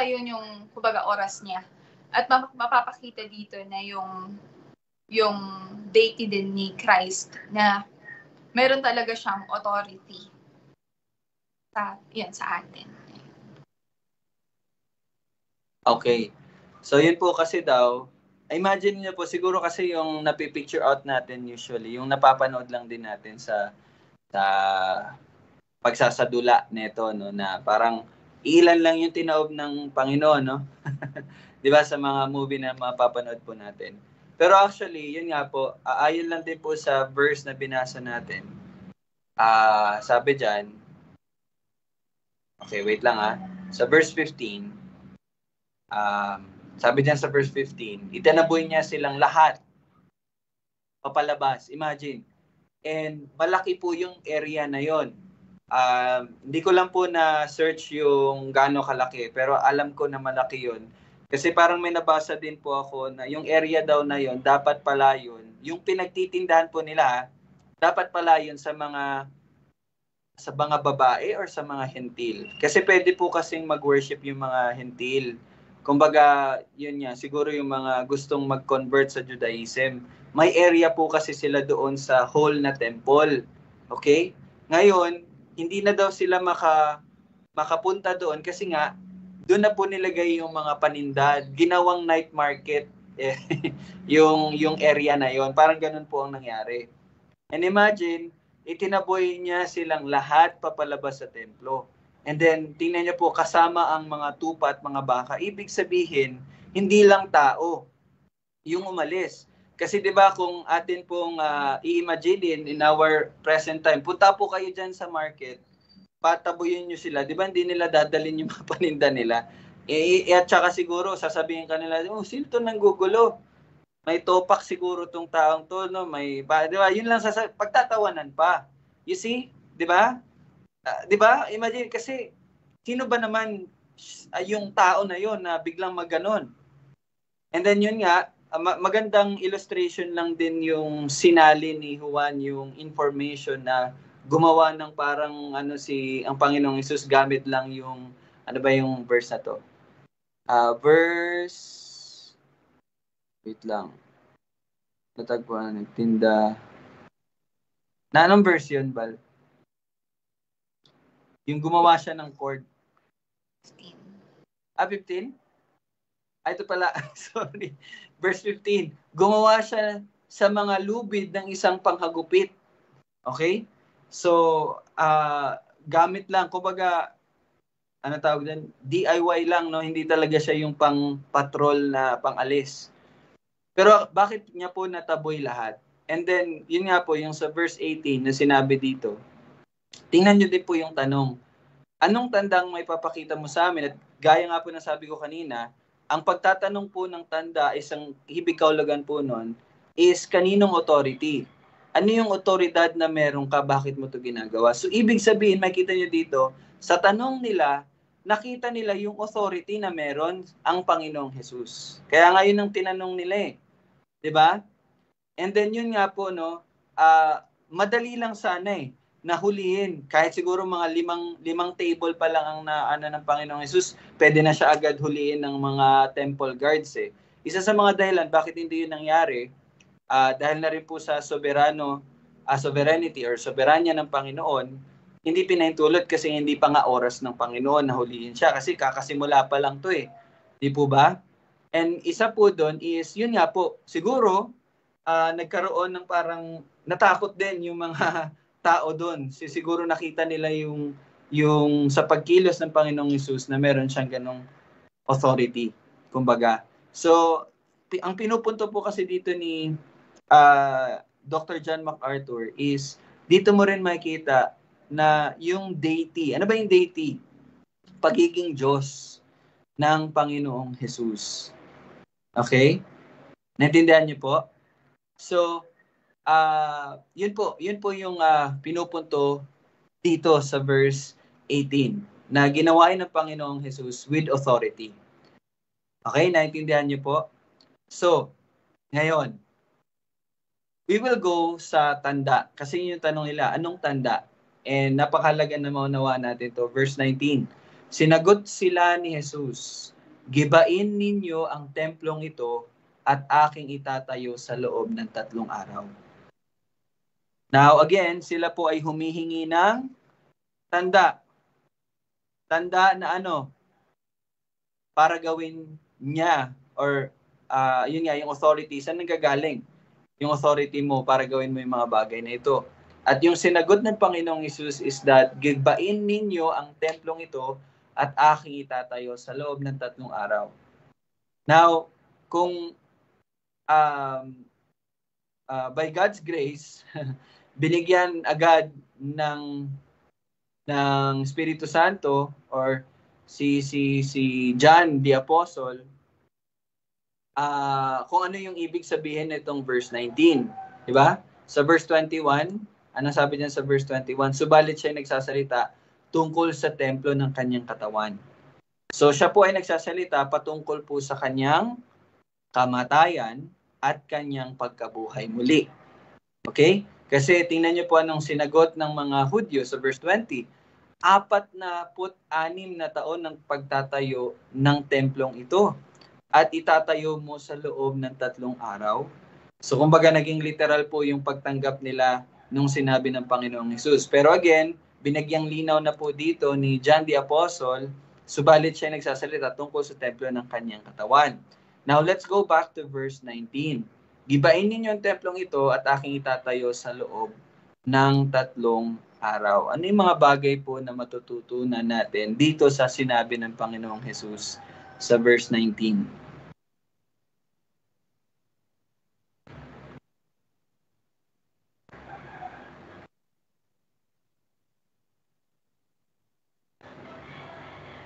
yun yung, kumbaga, oras niya. At mapapakita dito na yung deity din ni Christ na meron talaga siyang authority sa atin. Okay. So yun po kasi daw, imagine niyo po, siguro kasi yung napipicture out natin usually, yung napapanood lang din natin sa pagsasadula nito, no, na parang ilan lang yung tinaob ng Panginoon, no? 'Di ba, sa mga movie na mapapanood po natin. Pero actually, yun nga po, ayon lang din po sa verse na binasa natin. Sabi diyan, okay, wait lang sa verse 15, sabi diyan sa verse 15, itinaboy niya silang lahat papalabas. Imagine. And malaki po yung area na yon. Hindi ko lang po na search yung gaano kalaki, pero alam ko na malaki yun. Kasi parang may nabasa din po ako na yung area daw na yun, dapat pala yun, yung pinagtitindahan po nila, dapat pala yun sa mga babae or sa mga hentil. Kasi pwede po kasing mag-worship yung mga hentil. Kumbaga, yun nga, siguro yung mga gustong mag-convert sa Judaism. May area po kasi sila doon sa whole na temple. Okay? Ngayon, hindi na daw sila makapunta doon kasi nga, doon na po nilagay yung mga paninda. Ginawang night market yung area na yon. Parang ganun po ang nangyari. And imagine, itinaboy niya silang lahat papalabas sa templo. And then, tingnan niyo po, kasama ang mga tupa at mga baka. Ibig sabihin, hindi lang tao yung umalis. Kasi 'di ba kung atin pong i-imagine in our present time, punta po kayo diyan sa market, patabuyin niyo sila, 'di ba hindi nila dadalhin yung mga paninda nila. At saka siguro sasabihin kanila, "Oh, sino 'to nanggugulo? May topak siguro tong taong 'to, no? May 'di ba? Yun lang pagtatawanan pa." You see? 'Di ba? 'Di ba? Imagine kasi sino ba naman yung tao na yon na biglang maganon. And then yun nga, magandang illustration lang din yung sinali ni Juan, yung information na gumawa ng parang ang Panginoong Hesus gamit lang yung ano ba yung verse na to? Wait lang. Natagpuan nagtinda. Na anong verse yun, Bal? Yung gumawa siya ng cord. 15? Ito pala, sorry. Verse 15. Gumawa siya sa mga lubid ng isang panghagupit. Okay? So, gamit lang. Kumbaga, ano tawag din? DIY lang, no? Hindi talaga siya yung pang-patrol na pang-alis. Pero bakit niya po nataboy lahat? And then, yun nga po, yung sa verse 18 na sinabi dito, tingnan nyo din po yung tanong. Anong tandang may papakita mo sa amin? At gaya nga po na sabi ko kanina, ang pagtatanong po ng tanda, isang hibig kaulagan po nun, is kaninong authority? Ano yung otoridad na meron ka? Bakit mo ito ginagawa? So, ibig sabihin, makita nyo dito, sa tanong nila, nakita nila yung authority na meron ang Panginoong Hesus. Kaya ngayon ang tinanong nila eh. 'Di ba? And then yun nga po, no, madali lang sana eh, nahulihin. Kahit siguro mga limang table pa lang ang ng Panginoong Hesus, pwede na siya agad hulihin ng mga temple guards eh. Isa sa mga dahilan bakit hindi yun nangyari, dahil na rin po sa sovereignty or soberanya ng Panginoon, hindi pinahintulot kasi hindi pa nga oras ng Panginoon na hulihin siya kasi kakasimula pa lang to eh. Di po ba? And isa po doon is, yun nga po, siguro, nagkaroon ng parang natakot din yung mga tao doon. Siguro nakita nila yung sa pagkilos ng Panginoong Hesus na meron siyang ganong authority. Kumbaga. So, ang pinupunto po kasi dito ni Dr. John MacArthur is, dito mo rin makikita na yung deity. Ano ba yung deity? Pagiging Diyos ng Panginoong Hesus. Okay? Naintindihan niyo po? So, yun po yung pinupunto dito sa verse 18 na ginawain ng Panginoong Hesus with authority. Okay? Naintindihan niyo po? So, ngayon, we will go sa tanda. Kasi yung tanong nila, anong tanda? And napakahalaga na maunawa natin to. Verse 19. Sinagot sila ni Jesus, gibain ninyo ang templong ito at aking itatayo sa loob ng 3 araw. Now again, sila po ay humihingi ng tanda. Tanda na ano? Para gawin niya or yun nga, yung authority. Saan nanggagaling? Yung authority mo para gawin mo yung mga bagay na ito. At yung sinagot ng Panginoong Hesus is that, gibain ninyo ang templong ito at aking itatayo sa loob ng 3 araw. Now, kung by God's grace, binigyan agad ng Espiritu Santo or si John the Apostle, kung ano yung ibig sabihin nitong verse 19. Diba? Sa verse 21, Anong sabi diyan sa verse 21? Subalit siya ay nagsasalita tungkol sa templo ng kanyang katawan. So siya po ay nagsasalita patungkol po sa kanyang kamatayan at kanyang pagkabuhay muli. Okay? Kasi tingnan niyo po anong sinagot ng mga Hudyo sa verse 20. 46 na taon ng pagtatayo ng templong ito at itatayo mo sa loob ng 3 araw. So kumbaga naging literal po yung pagtanggap nila nung sinabi ng Panginoong Hesus. Pero again, binagyang linaw na po dito ni John the Apostle, subalit siya nagsasalita tungkol sa templo ng kanyang katawan. Now let's go back to verse 19. Gibain ninyo ang templong ito at aking itatayo sa loob ng 3 araw. Ano yung mga bagay po na matututunan natin dito sa sinabi ng Panginoong Hesus sa verse 19?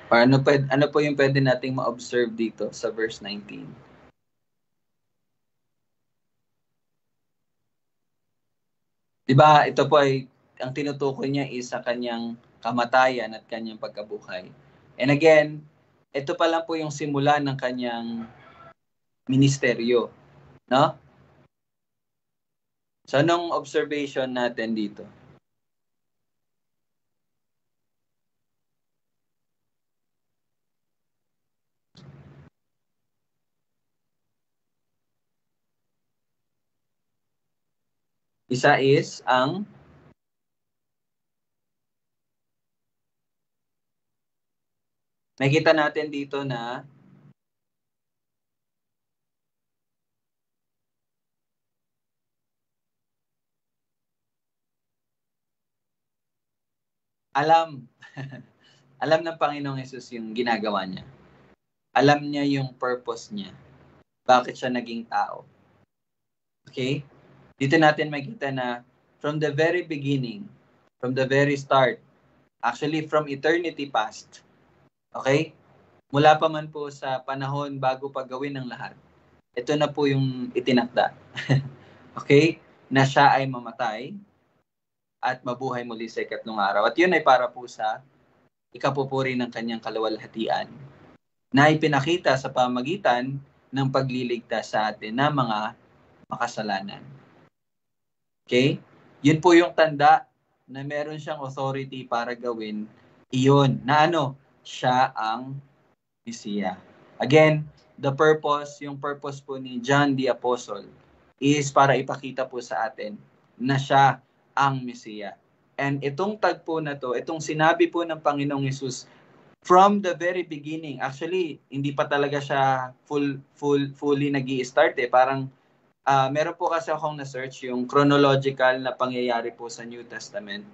Or ano po yung pwede nating ma-observe dito sa verse 19? Diba, ito po ay, ang tinutukoy niya is sa kanyang kamatayan at kanyang pagkabuhay. And again, ito pa lang po yung simula ng kanyang ministeryo. No? So, anong observation natin dito? Isa is ang nakita natin dito na alam ng Panginoong Hesus yung ginagawa niya. Alam niya yung purpose niya. Bakit siya naging tao. Okay? Dito natin makita na from the very beginning, from the very start, actually from eternity past, okay? Mula pa man po sa panahon bago pa gawin ng lahat, ito na po yung itinakda. Okay? Na siya ay mamatay at mabuhay muli sa 3 araw. At yun ay para po sa ikapupuri ng kanyang kaluwalhatian na ipinakita sa pamagitan ng pagliligtas sa atin na mga makasalanan. Okay? Yun po yung tanda na meron siyang authority para gawin iyon. Na ano? Siya ang Mesiya. Again, yung purpose po ni John the Apostle is para ipakita po sa atin na siya ang Mesiya. And itong tagpo na to, itong sinabi po ng Panginoong Hesus from the very beginning, actually, hindi pa talaga siya fully nag-i-start eh. Parang meron po kasi akong na-search yung chronological na pangyayari po sa New Testament.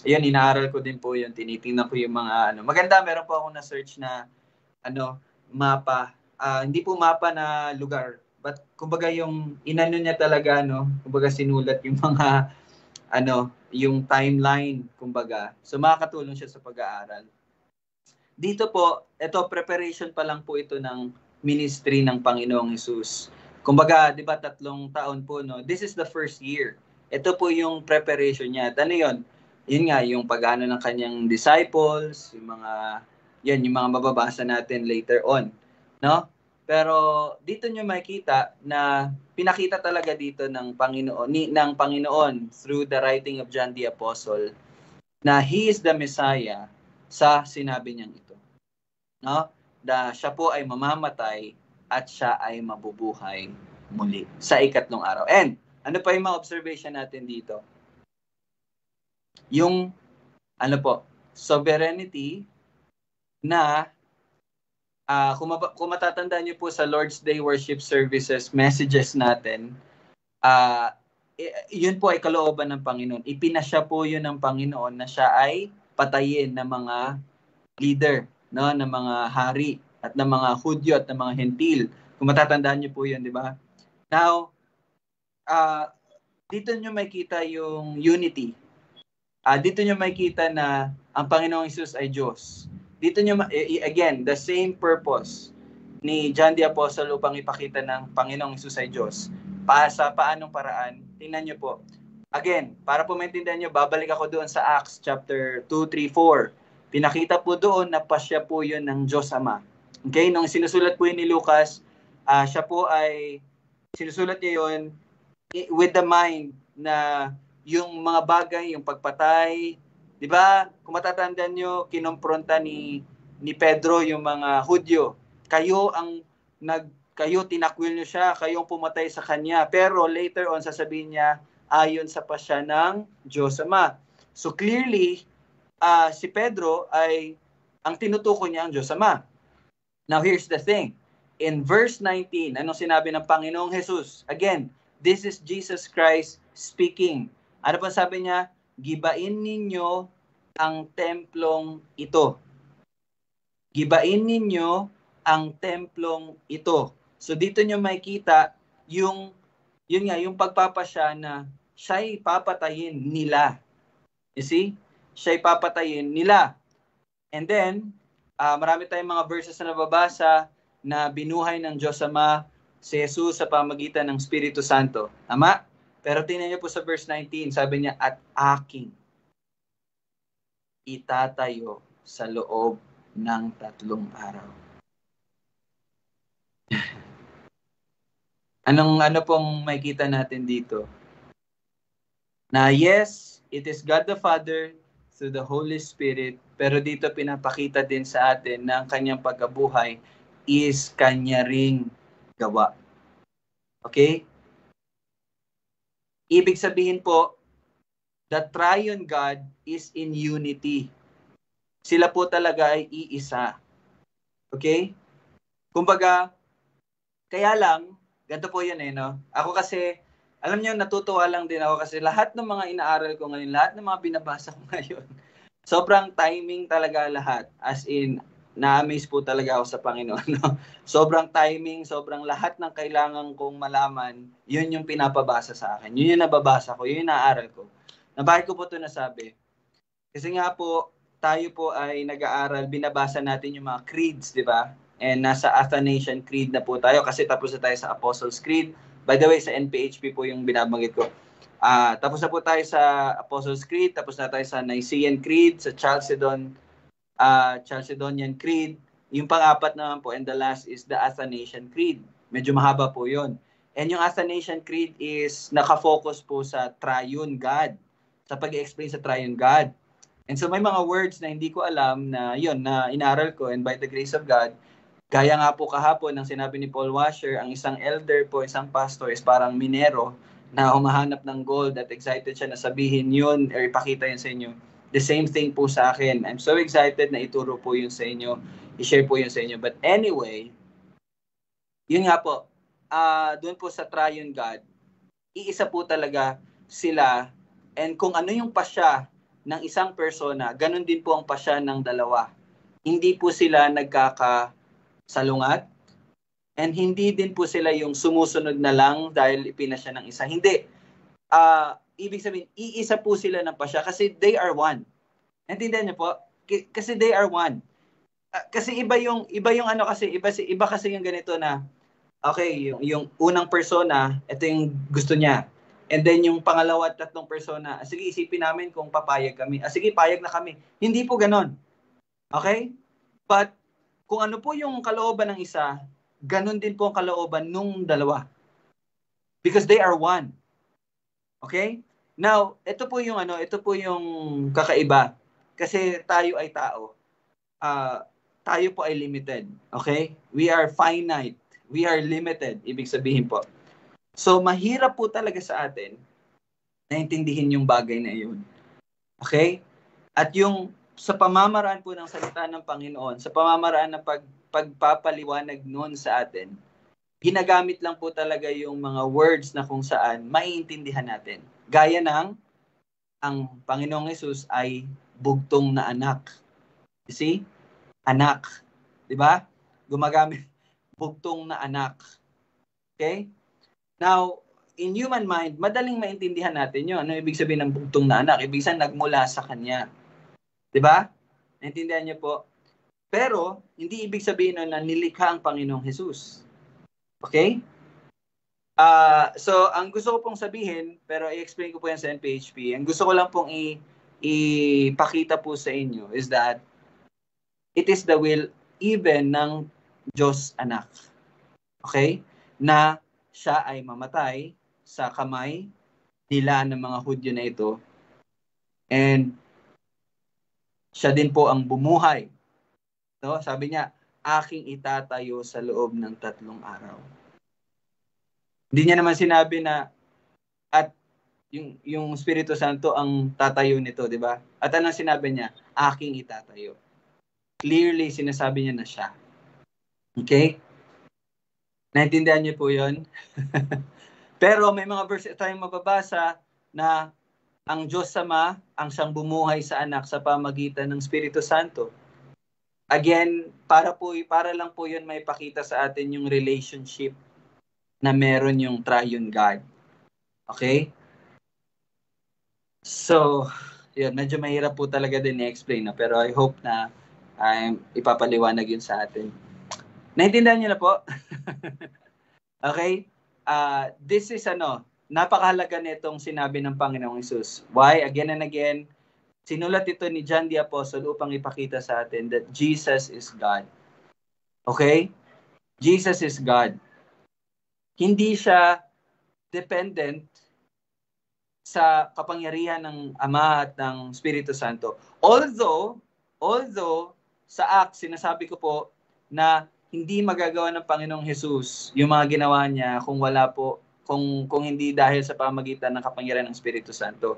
Ayun, inaaral ko din po yun. Tinitingnan ko yung mga maganda, meron po akong na-search na mapa. Hindi po mapa na lugar. But kumbaga yung inano niya talaga, kumbaga sinulat yung mga yung timeline, kumbaga. So makakatulong siya sa pag-aaral. Dito po, ito preparation pa lang po ito ng ministry ng Panginoong Hesus. Kumbaga, 'di ba 3 taon po, no? This is the first year. Ito po yung preparation niya. Ano 'yon? Yun nga yung pag-ano ng kanyang disciples, yung mga mababasa natin later on, no? Pero dito niyo makita na pinakita talaga dito ng Panginoon through the writing of John the Apostle na he is the Messiah sa sinabi niyang ito. No? Siya po ay mamamatay at siya ay mabubuhay muli sa 3 araw. And ano pa yung mga observation natin dito? Yung sovereignty na kung matatandaan niyo po sa Lord's Day worship services messages natin, yun po ay kalooban ng Panginoon. Ipinasya po yun ng Panginoon na siya ay patayin ng mga leader, no, ng mga hari at ng mga Hudyo at ng mga Hentil. Kung matatandaan niyo po yun, di ba? Now, dito niyo makita yung unity. Dito niyo makita na ang Panginoong Hesus ay Diyos. Dito niyo, again, the same purpose ni John the Apostle upang ipakita ng Panginoong Hesus ay Diyos. Sa paanong paraan? Tingnan niyo po. Again, para po maintindihan nyo, babalik ako doon sa Acts chapter 2, 3, 4. Pinakita po doon na pasya po yun ng Diyos Ama. Okay? Nung sinusulat po yun ni Lucas, siya po ay, sinusulat niya yun with the mind na yung mga bagay, yung pagpatay, di ba? Kung matatandaan nyo, kinompronta ni Pedro yung mga Hudyo. Kayo tinakwil nyo siya, kayong pumatay sa kanya. Pero later on, sasabihin niya, ayon sa pasya ng Diyos Ama. So clearly, si Pedro ay, ang tinutukoy niya ang Diyos Ama. Now here's the thing. In verse 19, anong sinabi ng Panginoong Jesus? Again, this is Jesus Christ speaking. Ano pa sabi niya? Gibain ninyo ang templong ito. Gibain ninyo ang templong ito. So dito nyo makikita yung pagpapasya na siya'y papatayin nila. You see? Siya'y papatayin nila. And then, marami tayong mga verses na nababasa na binuhay ng Diyos Ama si Jesus sa pamagitan ng Espiritu Santo. Tama? Pero tingnan niyo po sa verse 19, sabi niya, at aking itatayo sa loob ng 3 araw. Ano pong makikita natin dito? Na yes, it is God the Father through the Holy Spirit, pero dito pinapakita din sa atin na ang kanyang pagkabuhay is kanya ring gawa. Okay? Ibig sabihin po, the triune God is in unity. Sila po talaga ay iisa. Okay? Kumbaga, kaya lang, ganito po yun no? Ako kasi, alam niyo, natutuwa lang din ako kasi lahat ng mga inaaral ko ngayon, lahat ng mga binabasa ko ngayon, sobrang timing talaga lahat. As in, na-amaze po talaga ako sa Panginoon. No? Sobrang timing, sobrang lahat ng kailangan kong malaman, yun yung pinapabasa sa akin. Yun yung nababasa ko, yun yung naaral ko. Na bakit ko po ito nasabi? Kasi nga po, tayo po ay nag-aaral, binabasa natin yung mga creeds, di ba? And nasa Athanasian Creed na po tayo kasi tapos na tayo sa Apostles' Creed. By the way, sa NPHP po yung binabanggit ko. Tapos na po tayo sa Apostles' Creed, tapos na tayo sa Nicene Creed, sa Chalcedonian Creed. Yung pang-apat naman po and the last is the Athanasian Creed. Medyo mahaba po yun. And yung Athanasian Creed is nakafocus po sa triune God, sa pag-explain sa triune God. And so may mga words na hindi ko alam na yun, na inaral ko, and by the grace of God, gaya nga po kahapon ng sinabi ni Paul Washer, ang isang elder po, isang pastor is parang minero na humahanap ng gold at excited siya na sabihin yun or ipakita yun sa inyo. The same thing po sa akin. I'm so excited na ituro po yun sa inyo, i-share po yun sa inyo. But anyway, yun nga po, doon po sa triune God, iisa po talaga sila, and kung ano yung pasya ng isang persona, ganun din po ang pasya ng dalawa. Hindi po sila nagkakasalungat, and hindi din po sila yung sumusunod na lang dahil ipinasya ng isa. Hindi. Ibig sabihin, iisa po sila ng pasya kasi they are one. Naintindihan niyo po? Kasi they are one. Kasi iba yung ano kasi, iba kasi yung ganito na, okay, yung unang persona, ito yung gusto niya. And then yung pangalawa at tatlong persona, sige, isipin namin kung papayag kami. Sige, payag na kami. Hindi po ganon. Okay? But kung ano po yung kalooban ng isa, ganon din po ang kalooban nung dalawa. Because they are one. Okay? Now, ito po yung kakaiba. Kasi tayo ay tao. Tayo po ay limited. Okay? We are finite. We are limited. Ibig sabihin po. So, mahirap po talaga sa atin na intindihin yung bagay na yun. Okay? At yung sa pamamaraan po ng salita ng Panginoon, sa pamamaraan ng pagpapaliwanag noon sa atin, ginagamit lang po talaga yung mga words na kung saan maiintindihan natin. Gaya ng ang Panginoong Hesus ay bugtong na anak. You see? Anak. Diba? Gumagamit bugtong na anak. Okay? Now, in human mind, madaling maintindihan natin yun. Ano ibig sabihin ng bugtong na anak? Ibig sabihin nagmula sa kanya. Diba? Naintindihan niyo po? Pero, hindi ibig sabihin na nilikha ang Panginoong Hesus. Okay? So, ang gusto ko pong sabihin, pero i-explain ko po yan sa NPHP, ang gusto ko lang pong ipakita po sa inyo is that it is the will even ng Diyos anak. Okay? Na siya ay mamatay sa kamay nila ng mga Hudyo na ito. And siya din po ang bumuhay. No? Sabi niya, aking itatayo sa loob ng 3 araw. Hindi niya naman sinabi na at yung Espiritu Santo ang tatayo nito, di ba? At anong sinabi niya? Aking itatayo. Clearly, sinasabi niya na siya. Okay? Naintindihan niyo po yun? Pero may mga verse tayong mababasa na ang Diyos Ama ang siyang bumuhay sa anak sa pamagitan ng Espiritu Santo. Again, para lang po yun may pakita sa atin yung relationship na meron yung triune God. Okay? So, yun, medyo mahirap po talaga din i-explain na, pero I hope na ipapaliwanag yun sa atin. Naintindihan niyo na po? Okay? This is napakahalaga nitong sinabi ng Panginoong Hesus. Why? Again and again, sinulat ito ni John the Apostle upang ipakita sa atin that Jesus is God. Okay? Jesus is God. Hindi siya dependent sa kapangyarihan ng Ama at ng Espiritu Santo. Although sa Acts, sinasabi ko po na hindi magagawa ng Panginoong Hesus yung mga ginawa niya kung hindi dahil sa pamagitan ng kapangyarihan ng Espiritu Santo.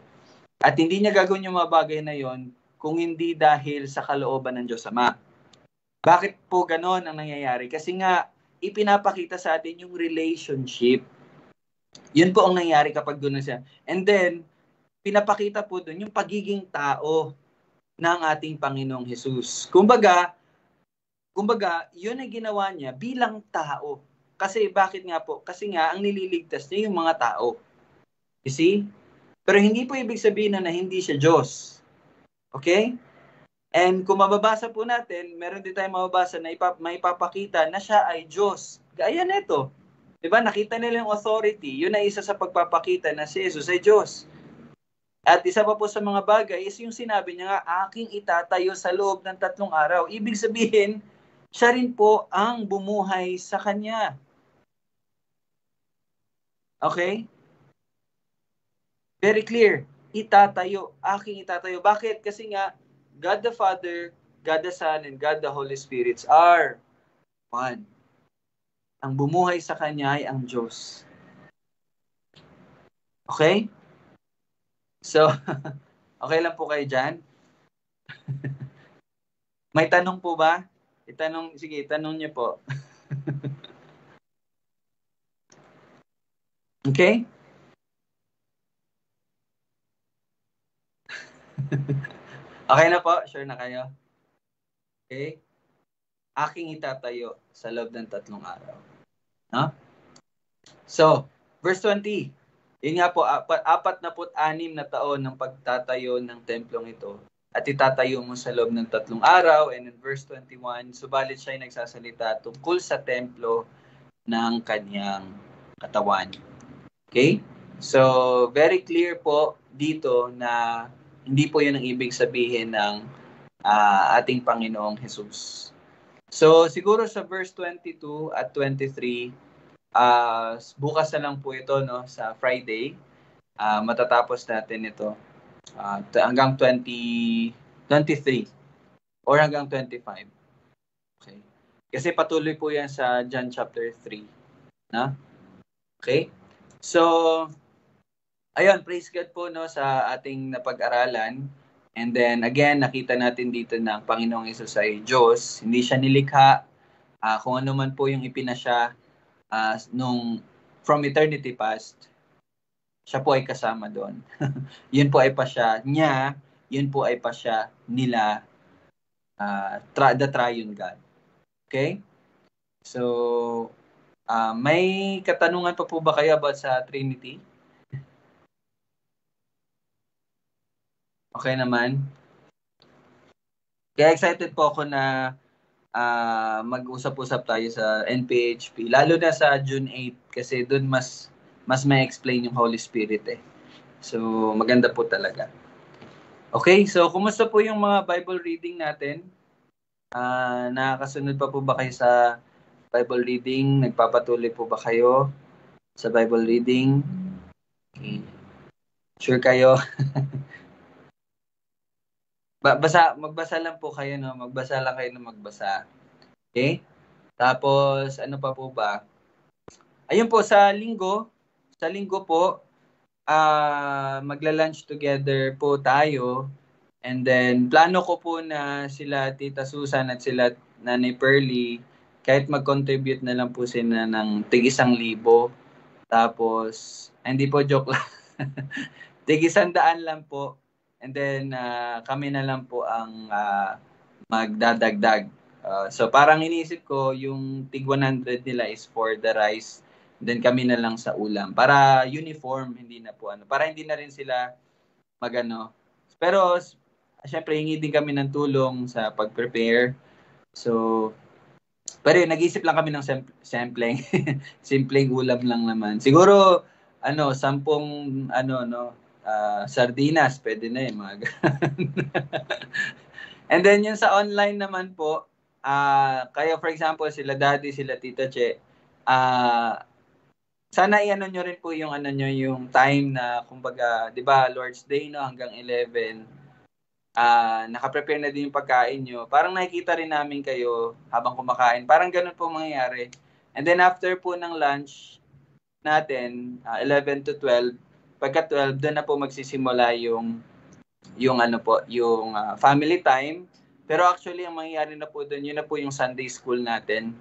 At hindi niya gagawin yung mga bagay na yon kung hindi dahil sa kalooban ng Diyos Ama. Bakit po ganon ang nangyayari? Kasi nga, ipinapakita sa atin yung relationship. Yun po ang nangyayari kapag doon na siya. And then, pinapakita po doon yung pagiging tao ng ating Panginoong Hesus. Kumbaga, yun ay ginawa niya bilang tao. Kasi bakit nga po? Kasi nga, ang nililigtas niya yung mga tao. You see? Pero hindi po ibig sabihin na hindi siya Diyos. Okay? And kung mababasa po natin, meron din tayong mababasa na may papakita na siya ay Diyos. Gaya nito. Diba? Nakita nila yung authority. Yun ay isa sa pagpapakita na si Jesus ay Diyos. At isa pa po sa mga bagay is yung sinabi niya nga, aking itatayo sa loob ng 3 araw. Ibig sabihin, siya rin po ang bumuhay sa kanya. Okay? Very clear. Itatayo. Aking itatayo. Bakit? Kasi nga, God the Father, God the Son, and God the Holy Spirit are one. Ang bumuhay sa kanya ay ang Diyos. Okay? So, okay lang po kayo dyan? May tanong po ba? Sige, tanong niyo po. Okay? Okay na po? Sure na kayo? Okay? Aking itatayo sa loob ng 3 araw. No? So, verse 20. Yun nga po, 46 na taon ng pagtatayo ng templong ito. At itatayo mo sa loob ng 3 araw. And in verse 21, subalit siya ay nagsasalita tungkol sa templo ng kanyang katawan. Okay? So, very clear po dito na hindi po yun ang ibig sabihin ng ating Panginoong Jesus. So, siguro sa verse 22 at 23, bukas na lang po ito, no, sa Friday. Matatapos natin ito hanggang 23 or hanggang 25. Okay? Kasi patuloy po yan sa John chapter 3. Na? Okay? So, ayun, praise God po, no, sa ating napag-aralan. And then, again, nakita natin dito na ang Panginoong Hesus ay Diyos. Hindi siya nilikha. Kung ano man po yung ipinasya from eternity past, siya po ay kasama doon. Yun po ay pa siya niya, yun po ay pa siya nila, the triune God. Okay? So, may katanungan pa po ba kayo about sa Trinity? Okay naman. Kaya excited po ako na mag-usap-usap tayo sa NPHP, lalo na sa June 8 kasi doon mas may explain yung Holy Spirit eh. So maganda po talaga. Okay, so kumusta po yung mga Bible reading natin? Nakakasunod pa po ba kayo sa Bible reading? Nagpapatuloy po ba kayo sa Bible reading? Okay. Sure kayo? Magbasa lang po kayo, no? Magbasa lang kayo na magbasa. Okay? Tapos, ano pa po ba? Ayun po, sa linggo po, magla-lunch together po tayo. And then, plano ko po na sila Tita Susan at sila Nanay Pearly, kahit mag-contribute na lang po sila ng tig-1,000. Tapos, hindi po, joke lang. tig-100 lang po. And then, kami na lang po ang magdadagdag. So, parang inisip ko, yung tig-100 nila is for the rice. Then, kami na lang sa ulam. Para uniform, hindi na po ano. Para hindi na rin sila magano. Pero, syempre, hingi din kami ng tulong sa pag-prepare. So, pero yun, nag-isip lang kami ng sampling. Simpleng ulam lang naman. Siguro, 10, sardinas, pwede na yung mga And then, yung sa online naman po, kayo, for example, sila Daddy, sila Tita Che, sana i-ano nyo rin po yung yung time na, kumbaga, di ba, Lord's Day, no, hanggang 11, nakaprepare na din yung pagkain nyo. Parang nakikita rin namin kayo habang kumakain. Parang ganun po mangyayari. And then after po ng lunch natin, 11 to 12, pagka 12, doon na po magsisimula yung family time. Pero actually, ang mangyayari na po doon, yun na po yung Sunday school natin.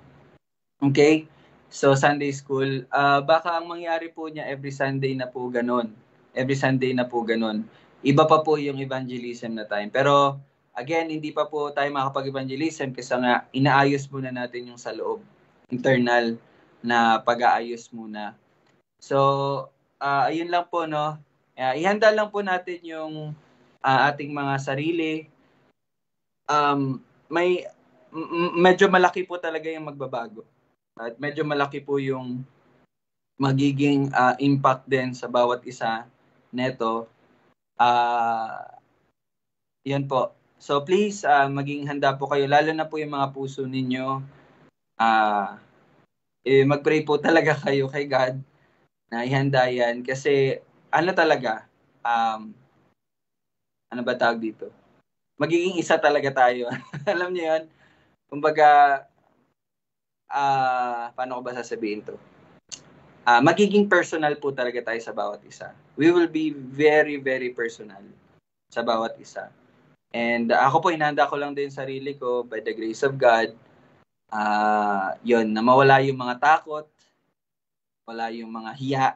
Okay? So, Sunday school, baka ang mangyayari po niya every Sunday na po ganun. Every Sunday na po ganun. Iba pa po yung evangelism na time. Pero, again, hindi pa po tayo makapag-evangelism kasi nga, inaayos muna natin yung sa loob. Internal na pag-aayos muna. So, ayun lang po, no? Ihanda lang po natin yung ating mga sarili. Medyo malaki po talaga yung magbabago. At medyo malaki po yung magiging impact din sa bawat isa neto. Yan po. So please, maging handa po kayo. Lalo na po yung mga puso ninyo. Mag-pray po talaga kayo kay God na ihanda yan. Kasi talaga, ano ba tawag dito? Magiging isa talaga tayo. Alam niyo yun? Kumbaga, paano ko ba sasabihin to? Magiging personal po talaga tayo sa bawat isa. We will be very, very personal sa bawat isa. And ako po, hinahanda ko lang din sarili ko by the grace of God. Yun, na mawala yung mga takot, wala yung mga hiya.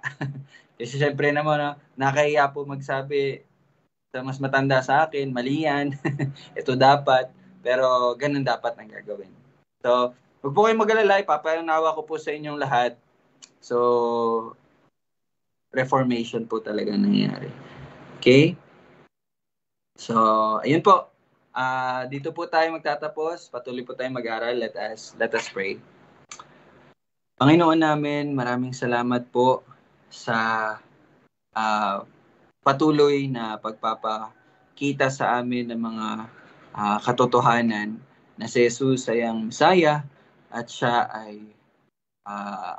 Kasi syempre naman, nakahiya po magsabi sa mas matanda sa akin, mali yan, ito dapat, pero ganun dapat ang gagawin. So, huwag po kayong mag-alala, ipapanawa ko po sa inyong lahat. So, reformation po talaga nangyayari. Okay? So, ayun po. Dito po tayo magtatapos. Patuloy po tayo mag-aral. Let us pray. Panginoon namin, maraming salamat po sa patuloy na pagpapakita sa amin ng mga katotohanan na si Jesus ay ang Messiah at siya ay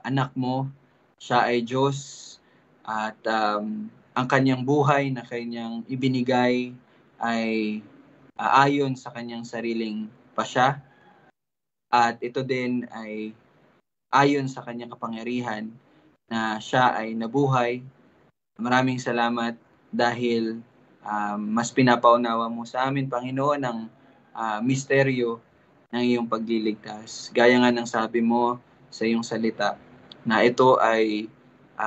anak mo, siya ay Diyos at ang kanyang buhay na kanyang ibinigay ay ayon sa kanyang sariling pasya at ito din ay ayon sa kanyang kapangyarihan na siya ay nabuhay. Maraming salamat dahil mas pinapaunawa mo sa amin, Panginoon, ang misteryo ng iyong pagliligtas. Gaya nga ng sabi mo sa iyong salita na ito ay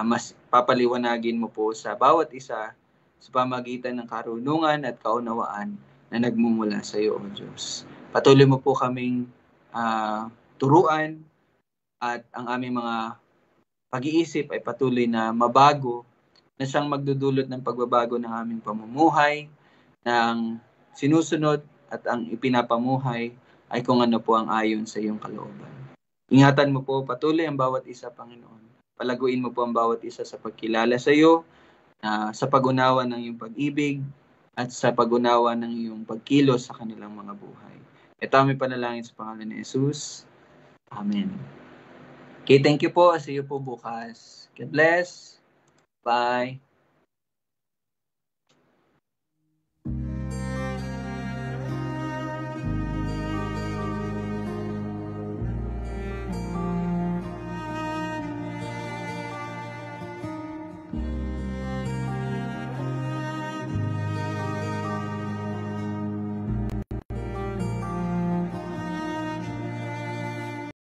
mas papaliwanagin mo po sa bawat isa sa pamagitan ng karunungan at kaunawaan na nagmumula sa iyo, O Diyos. Patuloy mo po kaming turuan at ang aming mga pag-iisip ay patuloy na mabago na siyang magdudulot ng pagbabago ng aming pamumuhay, ng sinusunod at ang ipinapamuhay ay kung ano po ang ayon sa iyong kalooban. Ingatan mo po patuloy ang bawat isa, Panginoon. Palaguin mo po ang bawat isa sa pagkilala sa iyo, sa pag-unawa ng iyong pag-ibig, at sa pag-unawa ng iyong pagkilos sa kanilang mga buhay. Ito aming panalangin sa pangalan ni Jesus. Amen. Okay, thank you po. See you po bukas. God bless. Bye.